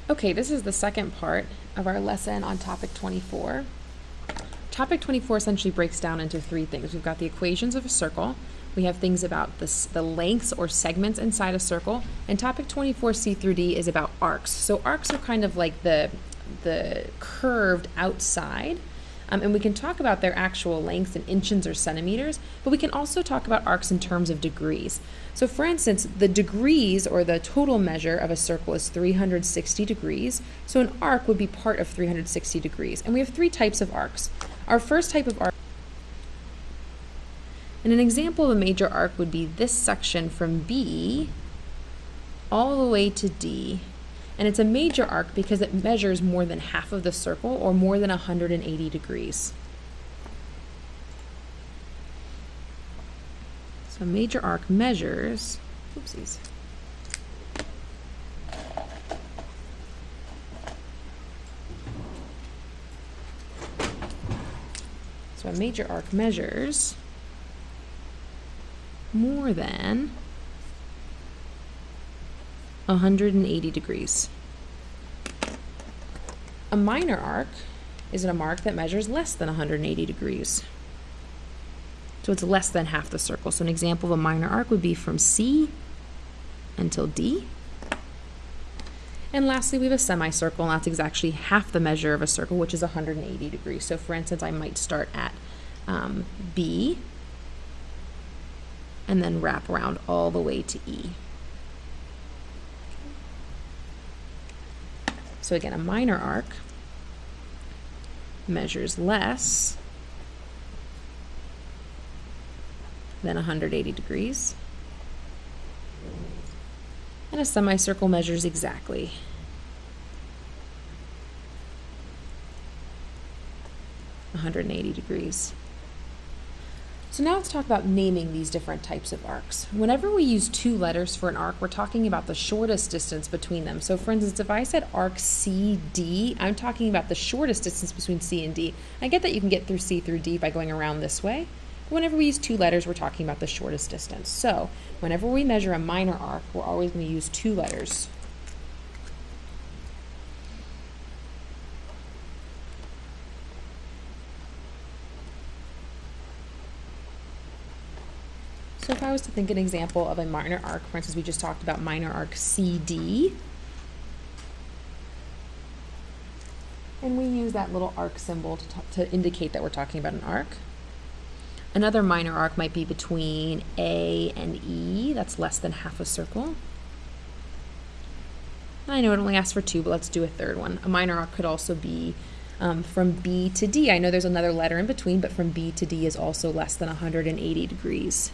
Okay, this is the second part of our lesson on topic 24. Topic 24 essentially breaks down into three things. We've got the equations of a circle, we have things about the lengths or segments inside a circle, and topic 24c through d is about arcs. So arcs are kind of like the curved outside, and we can talk about their actual lengths in inches or centimeters, but we can also talk about arcs in terms of degrees. So for instance, the degrees or the total measure of a circle is 360 degrees, so an arc would be part of 360 degrees. And we have three types of arcs. Our first type of arc, and an example of a major arc would be this section from B all the way to D. And it's a major arc because it measures more than half of the circle, or more than 180 degrees. So a major arc measures, oopsies. So a major arc measures more than 180 degrees. A minor arc is an arc that measures less than 180 degrees. So it's less than half the circle. So an example of a minor arc would be from C until D. And lastly, we have a semicircle, and that's exactly half the measure of a circle, which is 180 degrees. So for instance, I might start at B and then wrap around all the way to E. So again, a minor arc measures less than 180 degrees, and a semicircle measures exactly 180 degrees. So now let's talk about naming these different types of arcs. Whenever we use two letters for an arc, we're talking about the shortest distance between them. So for instance, if I said arc CD, I'm talking about the shortest distance between C and D. I get that you can get through C through D by going around this way. But whenever we use two letters, we're talking about the shortest distance. So whenever we measure a minor arc, we're always going to use two letters. So if I was to think an example of a minor arc, for instance, we just talked about minor arc CD, and we use that little arc symbol to indicate that we're talking about an arc. Another minor arc might be between A and E, that's less than half a circle. I know it only asks for two, but let's do a third one. A minor arc could also be from B to D. I know there's another letter in between, but from B to D is also less than 180 degrees.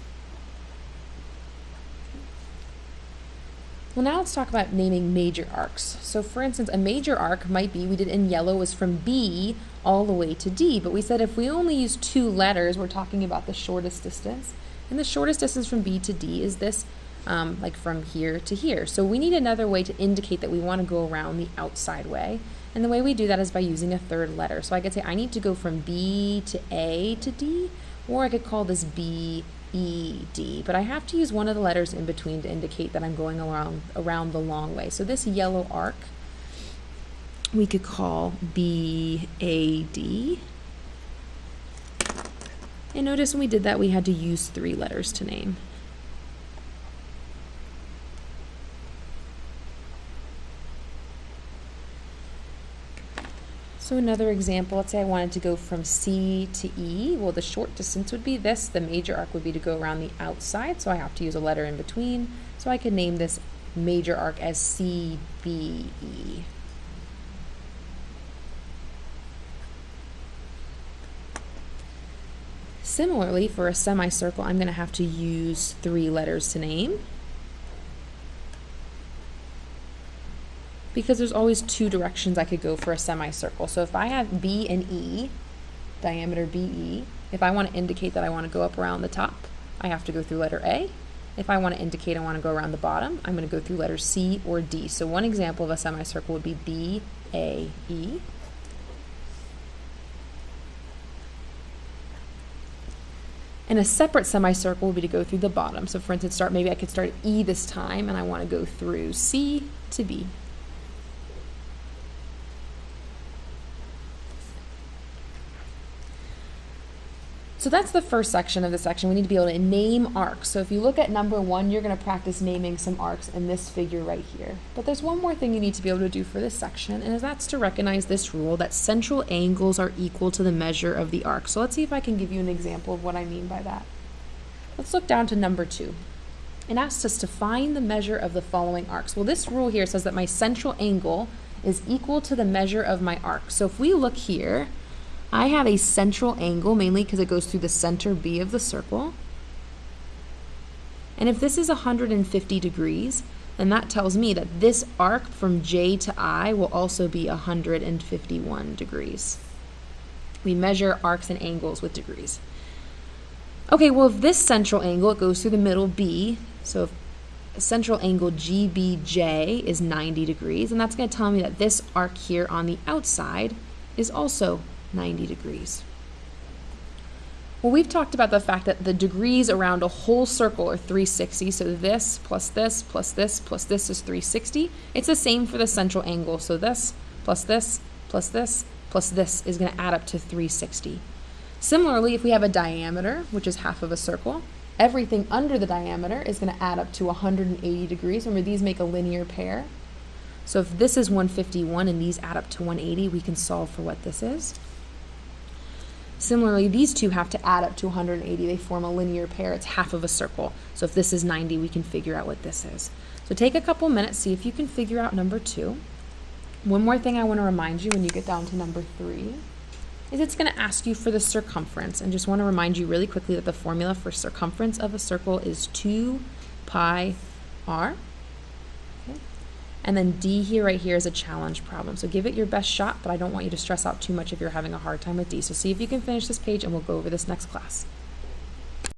Well, now let's talk about naming major arcs. So for instance, a major arc might be, we did in yellow, was from B all the way to D, but we said if we only use two letters, we're talking about the shortest distance. And the shortest distance from B to D is this, like from here to here. So we need another way to indicate that we want to go around the outside way. And the way we do that is by using a third letter. So I could say I need to go from B to A to D, or I could call this B, E, D, but I have to use one of the letters in between to indicate that I'm going around the long way. So this yellow arc we could call B, A, D. And notice when we did that, we had to use three letters to name. So another example, let's say I wanted to go from C to E. Well, the short distance would be this. The major arc would be to go around the outside, so I have to use a letter in between. So I could name this major arc as CBE. Similarly, for a semicircle, I'm going to have to use three letters to name, because there's always two directions I could go for a semicircle. So if I have B and E, diameter BE, if I want to indicate that I want to go up around the top, I have to go through letter A. If I want to indicate I want to go around the bottom, I'm going to go through letter C or D. So one example of a semicircle would be B, A, E. And a separate semicircle would be to go through the bottom. So for instance, maybe I could start at E this time, and I want to go through C to B. So that's the first section of the section. We need to be able to name arcs. So if you look at number 1, you're going to practice naming some arcs in this figure right here. But there's one more thing you need to be able to do for this section, and that's to recognize this rule that central angles are equal to the measure of the arc. So let's see if I can give you an example of what I mean by that. Let's look down to number 2. It asks us to find the measure of the following arcs. Well, this rule here says that my central angle is equal to the measure of my arc. So if we look here, I have a central angle, mainly because it goes through the center B of the circle. And if this is 150 degrees, then that tells me that this arc from J to I will also be 151 degrees. We measure arcs and angles with degrees. Okay, well, if this central angle, it goes through the middle B, so if central angle GBJ is 90 degrees, and that's going to tell me that this arc here on the outside is also 90 degrees. Well, we've talked about the fact that the degrees around a whole circle are 360, so this plus this plus this plus this is 360. It's the same for the central angle, so this plus this plus this plus this is going to add up to 360. Similarly, if we have a diameter, which is half of a circle, everything under the diameter is going to add up to 180 degrees. Remember, these make a linear pair. So if this is 151 and these add up to 180, we can solve for what this is. Similarly, these two have to add up to 180. They form a linear pair. It's half of a circle. So if this is 90, we can figure out what this is. So take a couple minutes, see if you can figure out number 2. One more thing I want to remind you when you get down to number 3 is it's going to ask you for the circumference. And just want to remind you really quickly that the formula for circumference of a circle is 2 pi r. And then D here, right here, is a challenge problem. So give it your best shot, but I don't want you to stress out too much if you're having a hard time with D. So see if you can finish this page, and we'll go over this next class.